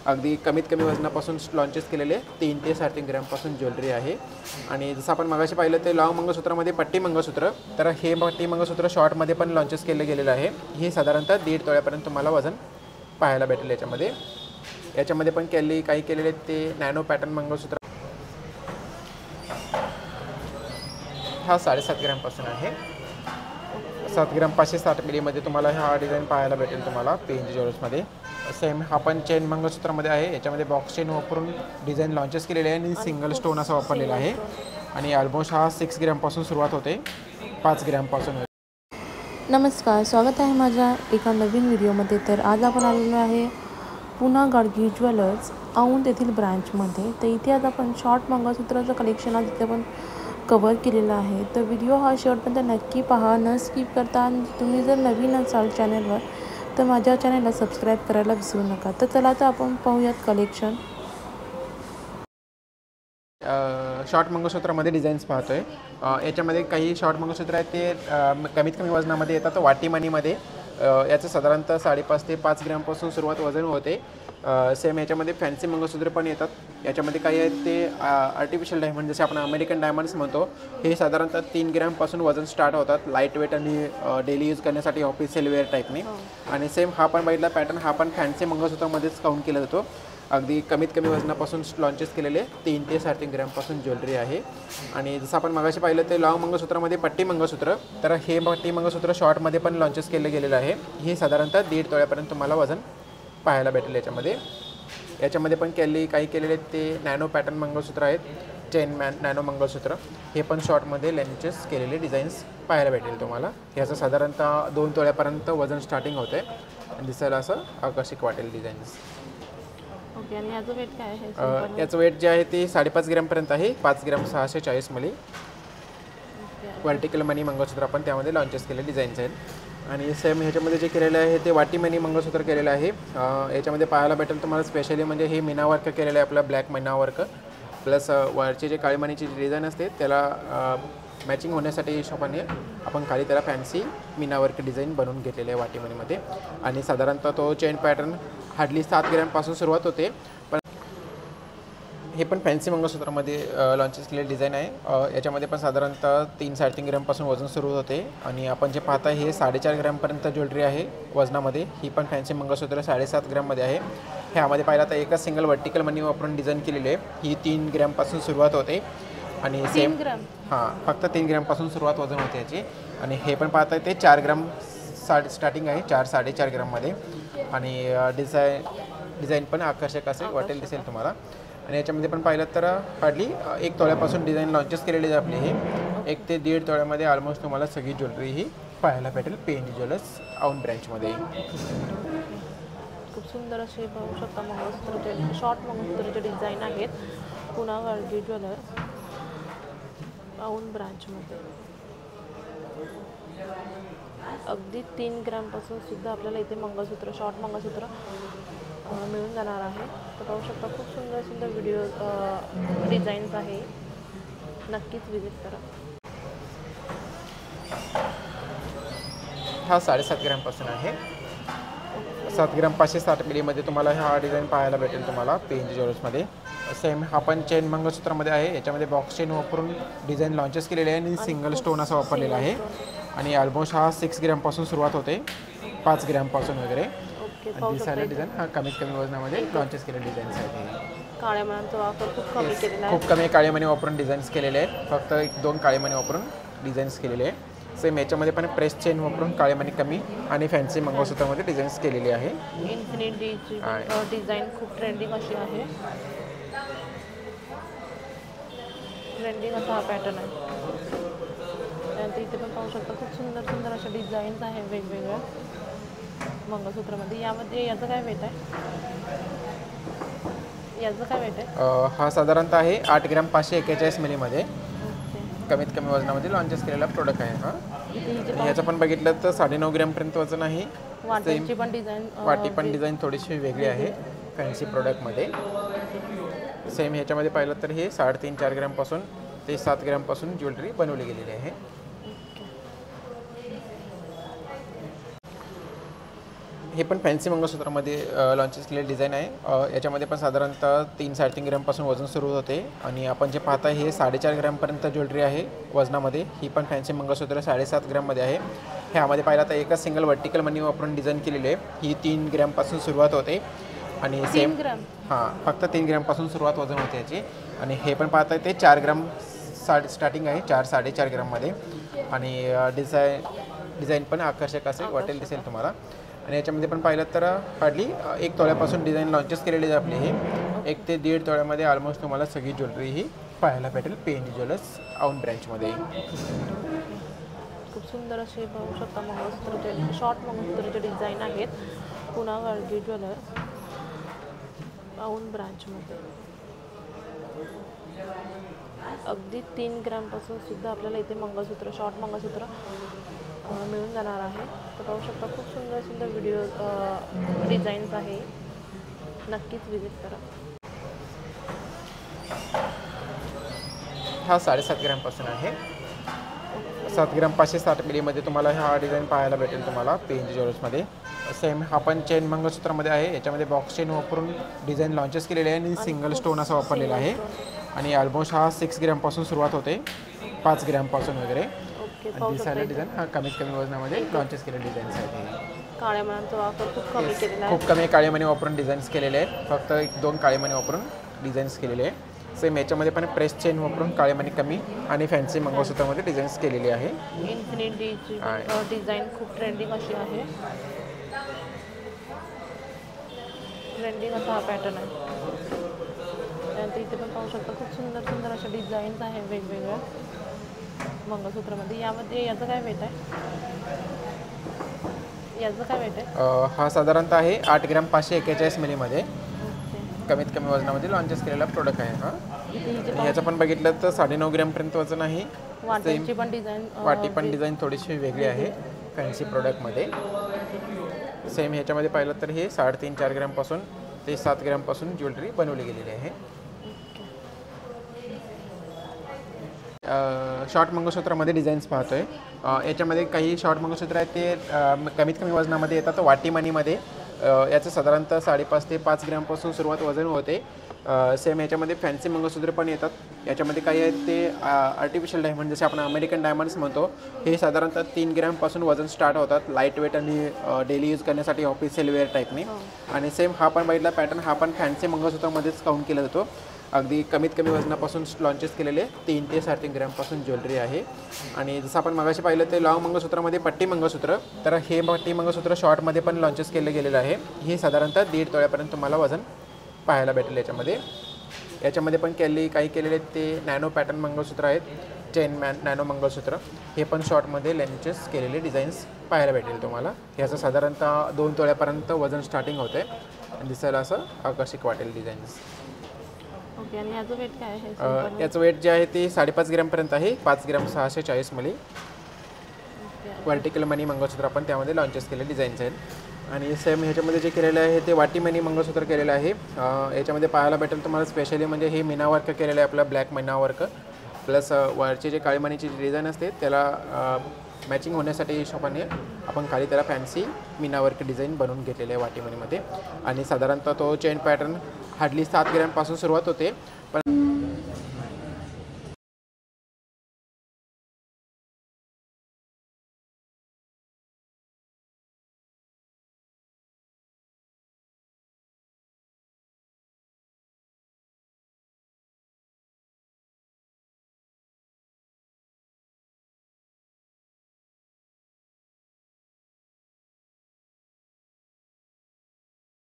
अगदी कमीत कमी वजनापासून लॉन्चेस केलेले 3 ते 3.5 ग्रॅमपासून ज्वेलरी आहे। आणि जसं आपण मगाशी पाहिलं ते लॉंग मंगळसूत्रामध्ये पट्टी मंगळसूत्र, तर हे पट्टी मंगळसूत्र शॉर्टमध्ये पण लॉन्चेस केले गेलेलं आहे। हे साधारणतः 1.5 तोळ्यापर्यंत तुम्हाला वजन पाहायला भेटेल। याच्यामध्ये पण काही केलेले ते नॅनो पॅटर्न मंगळसूत्र, हा 7.5 ग्रॅमपासून आहे। 7 ग्रॅम 560 मिलीमध्ये तुम्हाला हा डिझाईन पाहायला भेटेल तुम्हाला पेंज ज्वेलर्समध्ये। सेम हा पण चेन मंगळसूत्रामध्ये आहे। याच्यामध्ये बॉक्स चेन वापरून डिझाईन लॉन्चेस केलेले आहे आणि सिंगल स्टोन असा वापरलेला आहे। आणि ऑलमोस्ट हा 6 ग्रॅमपासून सुरुवात होते, 5 ग्रॅमपासून। नमस्कार, स्वागत आहे माझ्या एका नवीन व्हिडिओमध्ये। तर आज आपण आलेलो आहे पुन्हा गाडगी ज्वेलर्स औंध येथील ब्रँचमध्ये। तर इथे आज आपण शॉर्ट मंगळसूत्राचं कलेक्शन आज इथे आपण कवर केलेला आहे। तर व्हिडिओ हा शेवटपर्यंत नक्की पहा, न स्किप करता। आणि तुम्ही जर नवीन असाल चॅनलवर तर माझ्या चॅनलला सबस्क्राईब करायला विसरू नका। तर चला तर आपण पाहूयात कलेक्शन। शॉर्ट मंगळसूत्रामध्ये डिझाईन्स पाहतोय। याच्यामध्ये काही शॉर्ट मंगळसूत्र आहेत ते कमीत कमी वजनामध्ये येतात। वाटी मनीमध्ये याचं साधारणतः 5.5 ते 5 ग्रॅमपासून सुरुवात वजन होते। सेम याच्यामध्ये फॅन्सी मंगळसूत्र पण येतात। याच्यामध्ये काही आहेत ते आर्टिफिशियल डायमंड, जसे आपण अमेरिकन डायमंड्स म्हणतो, हे साधारणतः 3 ग्रॅमपासून वजन स्टार्ट होतात, लाईट वेट आणि डेली यूज करण्यासाठी ऑफिशियल वेअर टाईपने। आणि सेम हा पण बघितला पॅटर्न, हा पण फॅन्सी मंगळसूत्रामध्येच काउंट केला जातो। अगदी कमीत कमी वजनापासून लॉन्चेस केलेले 3 ते 3.5 ग्रॅमपासून ज्वेलरी आहे। आणि जसं आपण मगाशी पाहिलं ते लॉंग मंगळसूत्रामध्ये पट्टी मंगळसूत्र, तर हे पट्टी मंगळसूत्र शॉर्टमध्ये पण लॉन्चेस केलं गेलेलं आहे। हे साधारणतः 1.5 तोळ्यापर्यंत तुम्हाला वजन पाहायला भेटेल। याच्यामध्ये पण काही केलेले ते नॅनो पॅटर्न मंगळसूत्र आहेत, चेन नॅनो मंगळसूत्र, हे पण शॉर्टमध्ये लॉन्चेस केलेले डिझाईन्स पाहायला भेटेल तुम्हाला। याचं साधारणतः 2 तोळ्यापर्यंत वजन स्टार्टिंग होते आणि दिसायला असं आकर्षक वाटेल डिझाईन्स। ओके, आणि याचं वेट काय आहे? याचं वेट जे आहे ते 5.5 ग्रॅमपर्यंत आहे, 5 ग्रॅम 640 मिली। व्हर्टिकल मनी मंगळसूत्र आपण त्यामध्ये लॉन्चेस केले डिझाईन्स आहेत। आणि सेम ह्याच्यामध्ये जे केलेलं आहे ते वाटी मनी मंगळसूत्र केलेलं आहे। याच्यामध्ये पाहायला भेटेल तुम्हाला स्पेशली म्हणजे हे मीना वर्क केलेलं आहे, आपलं ब्लॅक मीना वर्क प्लस वरचे जे काळी मनीची डिझाईन असते त्याला मॅचिंग होण्यासाठी हिशोबाने आपण खाली त्याला फॅन्सी मीना वर्क डिझाईन बनवून घेतलेलं आहे वाटी मनीमध्ये। आणि साधारणतः तो चेन पॅटर्न हार्डली 7 ग्रॅमपासून सुरुवात होते, पण हे पण फॅन्सी मंगळसूत्रामध्ये लॉन्चेस केलेले डिझाईन आहे। याच्यामध्ये पण साधारणतः 3-3.5 ग्रॅमपासून वजन सुरू होते। आणि आपण जे पाहता हे 4.5 ग्रॅमपर्यंत ज्वेलरी आहे वजनामध्ये। ही पण फॅन्सी मंगळसूत्र 7.5 ग्रॅममध्ये आहे। ह्यामध्ये पाहिलं तर एकच सिंगल व्हर्टिकल मनी वापरून डिझाईन केलेली आहे। ही 3 ग्रॅमपासून सुरुवात होते आणि सेम फक्त 3 ग्रॅमपासून सुरुवात वजन होते याची। आणि हे पण पाहता ते 4 ग्रॅम स्टार्टिंग आहे, 4-4.5 ग्रॅममध्ये। आणि डिझाईन पण आकर्षक असे वाटेल दिसेल तुम्हाला। आणि याच्यामध्ये पण पाहिलं तर हार्डली 1 तोळ्यापासून डिझाईन लॉन्चेस केलेले आपले हे 1 ते 1.5 तोळ्यामध्ये ऑलमोस्ट तुम्हाला सगळी ज्वेलरी ही पाहायला भेटेल पेंज ज्वेलर्स औंध ब्रँचमध्ये। खूप सुंदर असे पाहू शकता मंगळसूत्राचे शॉर्ट मंगळसूत्राचे डिझाईन आहेत पुन्हा गाडगी ज्वेलर्स औंध ब्रँचमध्ये। अगदी 3 ग्रॅमपासून सुद्धा आपल्याला इथे मंगळसूत्र शॉर्ट मंगळसूत्र मिळून जाणार आहे। तर पाहू शकता खूप सुंदर सुंदर व्हिडिओ डिझाईन्स आहे, नक्कीच विजिट करा। हा 7.5 ग्रॅमपासून आहे, 7 ग्रॅम 560 मिलीमध्ये तुम्हाला हा डिझाईन पाहायला भेटेल तुम्हाला पेंज ज्वेलर्समध्ये। सेम हा पण चेन मंगळसूत्रामध्ये आहे। याच्यामध्ये बॉक्स चेन वापरून डिझाईन लॉन्चेस केलेले आहे आणि सिंगल स्टोन असा वापरलेला आहे। आणि ऑलमोस्ट हा 6 ग्रॅमपासून सुरुवात होते, 5 ग्रॅमपासून वगैरे। आणि दिसायला डिझाईन हा कमीत कमी वजनामध्ये लॉन्चेस केलेले डिझाईन्स आहेत। काळ्या मण्यांचा वापर खूप कमी केलेला आहे, खूप कमी काळे मणी वापरून डिझाईन्स केलेले आहेत, फक्त 1-2 काळे मणी वापरून डिझाईन्स केलेले आहे। सेम याच्यामध्ये पण प्रेस चेन वापरून काळे मणी कमी आणि फॅन्सी मंगळसूत्रामध्ये डिझाईन्स केलेली आहे। इन्फिनिटीची डिझाईन खूप ट्रेंडिंग अशी आहे, ट्रेंडिंग असा हा पॅटर्न आहे। त्यानंतर इथे पण पाहू शकता खूप सुंदर सुंदर अशा डिझाईन्स आहे वेगवेगळ्या मंगळसूत्रामध्ये। यामध्ये याचं काय वेट आहे? याचं काय वेट आहे? हा साधारणतः आहे 8 ग्रॅम 541 मिलीमध्ये कमीत कमी वजनामध्ये लॉन्चेस केलेला प्रोडक्ट आहे हा। याचं पण बघितलं तर 9.5 ग्रॅमपर्यंत वजन आहे। वाटीची पण डिझाईन वाटी पण डिझाईन थोडीशी वेगळी आहे फॅन्सी प्रोडक्टमध्ये। सेम ह्याच्यामध्ये पाहिलं तर हे 3.5-4 ग्रॅमपासून ते 7 ग्रॅमपासून ज्वेलरी बनवली गेलेली आहे। हे पण फॅन्सी मंगळसूत्रामध्ये लॉन्चेस केलेले डिझाईन आहे। याच्यामध्ये पण साधारणतः 3-3.5 ग्रॅमपासून वजन सुरू होते आणि आपण जे पाहता हे 4.5 ग्रॅमपर्यंत ज्वेलरी आहे वजनामध्ये। ही पण फॅन्सी मंगळसूत्र 7.5 ग्रॅममध्ये आहे। ह्यामध्ये पाहिला तर एकच सिंगल वर्टिकल मनी वापरून डिझाईन केलेली आहे। ही 3 ग्रॅमपासून सुरुवात होते आणि सेम फक्त 3 ग्रॅमपासून सुरुवात वजन होते याची। आणि हे पण पाहता ते 4 ग्रॅम स्टार्टिंग आहे, 4-4.5 ग्रॅममध्ये। आणि डिझाईन पण आकर्षक असे वाटेल दिसेल तुम्हाला। आणि याच्यामध्ये पण पाहिलं तर हार्डली 1 तोळ्यापासून डिझाईन लॉन्चेस केलेले आहे आपले। हे 1 ते 1.5 तोळ्यामध्ये ऑलमोस्ट तुम्हाला सगळी ज्वेलरी ही पाहायला भेटेल PNG ज्वेलर्स औंध ब्रँचमध्ये। खूप सुंदर असे पाहू शकता मंगळसूत्राचे शॉर्ट मंगळसूत्राचे डिझाईन आहेत पुना गाडगी ज्वेलर्स औंध ब्रांचमध्ये। अगदी 3 ग्रॅमपासून सुद्धा आपल्याला इथे मंगळसूत्र शॉर्ट मंगळसूत्र मिळून जाणार आहे। तर पाहू शकता खूप सुंदर सुंदर व्हिडिओ डिझाईन्स आहे, नक्कीच विजिट करा। हा 7.5 ग्रॅमपासून आहे, 7 ग्रॅम 560 मिलीमध्ये तुम्हाला हा डिझाईन पाहायला भेटेल तुम्हाला PNG ज्वेलर्समध्ये। सेम हा पण चेन मंगळसूत्रामध्ये आहे। याच्यामध्ये बॉक्स चेन वापरून डिझाईन लॉन्चेस केलेले आहे आणि सिंगल स्टोन असा वापरलेला आहे। आणि ऑलमोस्ट हा 6 ग्रॅमपासून सुरुवात होते, 5 ग्रॅमपासून वगैरे। आणि दिसायला डिझाईन हा कमीत कमी वजनामध्ये लॉन्चेस केलेले डिझाईन्स आहेत। काळ्या मण्यांचा वापर खूप कमी केलेला आहे, खूप कमी काळे मणी वापरून डिझाईन्स केलेले आहेत, फक्त 1-2 काळे मणी वापरून डिझाईन्स केलेले आहे। सेम याच्यामध्ये पण प्रेस चेन वापरून काळे मणी कमी आणि फॅन्सी मंगळसूत्रामध्ये डिझाईन्स केलेली आहे। इन्फिनिटीची डिझाईन खूप ट्रेंडिंग अशी आहे, ट्रेंडिंग असा हा पॅटर्न आहे। त्यानंतर इथे पण पाहू शकता खूप सुंदर सुंदर अशा डिझाईन्स आहे वेगवेगळ्या मंगळसूत्रामध्ये। यामध्ये याचं काय वेट आहे, याचं काय वेट आहे? हा साधारणतः आहे 8 ग्रॅम 541 मिलीमध्ये कमीत कमी वजनामध्ये लॉन्चेस केलेला प्रोडक्ट आहे हा। ह्याचं पण बघितलं तर 9.5 ग्रॅमपर्यंत वजन आहे। वाटीची पण डिझाईन वाटी पण डिझाईन थोडीशी वेगळी आहे फॅन्सी प्रोडक्टमध्ये। सेम ह्याच्यामध्ये पाहिलं तर हे 3.5-4 ग्रॅमपासून ते 7 ग्रॅमपासून ज्वेलरी बनवली गेलेली आहे। शॉर्ट मंगळसूत्रामध्ये डिझाईन्स पाहतोय। याच्यामध्ये काही शॉर्ट मंगळसूत्र आहेत ते कमीत कमी वजनामध्ये येतात वाटी मनीमध्ये। याचं साधारणतः 5.5 ते 5 ग्रॅमपासून सुरुवात वजन होते। सेम याच्यामध्ये फॅन्सी मंगळसूत्र पण येतात। याच्यामध्ये काही आहेत ते आर्टिफिशियल डायमंड, जसे आपण अमेरिकन डायमंड्स म्हणतो, हे साधारणतः 3 ग्रॅमपासून वजन स्टार्ट होतात, लाईट वेट आणि डेली यूज करण्यासाठी ऑफिशियल वेअर टाईपने। आणि सेम हा पण बघितला पॅटर्न, हा पण फॅन्सी मंगळसूत्रामध्येच काउंट केला जातो। अगदी कमीत कमी वजनापासून लॉन्चेस केलेले 3 ते 3.5 ग्रॅमपासून ज्वेलरी आहे। आणि जसं आपण मगाशी पाहिलं ते लॉंग मंगळसूत्रामध्ये पट्टी मंगळसूत्र, तर हे पट्टी मंगळसूत्र शॉर्टमध्ये पण लॉन्चेस केलं गेलेलं आहे। हे साधारणतः 1.5 तोळ्यापर्यंत तुम्हाला वजन पाहायला भेटेल याच्यामध्ये पण काही केलेले ते नॅनो पॅटर्न मंगळसूत्र आहेत, चेन नॅनो मंगळसूत्र। हे पण शॉर्टमध्ये लॉन्चेस केलेले डिझाईन्स पाहायला भेटेल तुम्हाला। ह्याचं साधारणतः 2 तोळ्यापर्यंत वजन स्टार्टिंग होते आणि दिसायला असं आकर्षक वाटेल डिझाईन्स। ओके, आणि याचं वेट काय आहे? याचं वेट जे आहे ते 5.5 ग्रॅमपर्यंत आहे, 5 ग्रॅम 640 मिली। वर्टिकल मनी मंगळसूत्र आपण त्यामध्ये लॉन्चेस केलेले डिझाईन्स आहेत। आणि सेम ह्याच्यामध्ये जे केलेलं आहे ते वाटी मनी मंगळसूत्र केलेलं आहे। याच्यामध्ये पाहायला भेटेल तुम्हाला स्पेशली म्हणजे हे मीना वर्क केलेलं आहे, आपलं ब्लॅक मीना वर्क प्लस वरचे जे काळी मनीची डिझाईन असते त्याला मॅचिंग होण्यासाठी हिशोबाने आपण खाली त्याला फॅन्सी मीना वर्क डिझाईन बनवून घेतलेले आहे वाटी मनीमध्ये। आणि साधारणतः तो चेन पॅटर्न हार्डली 7 ग्रॅमपासून सुरुवात होते, पण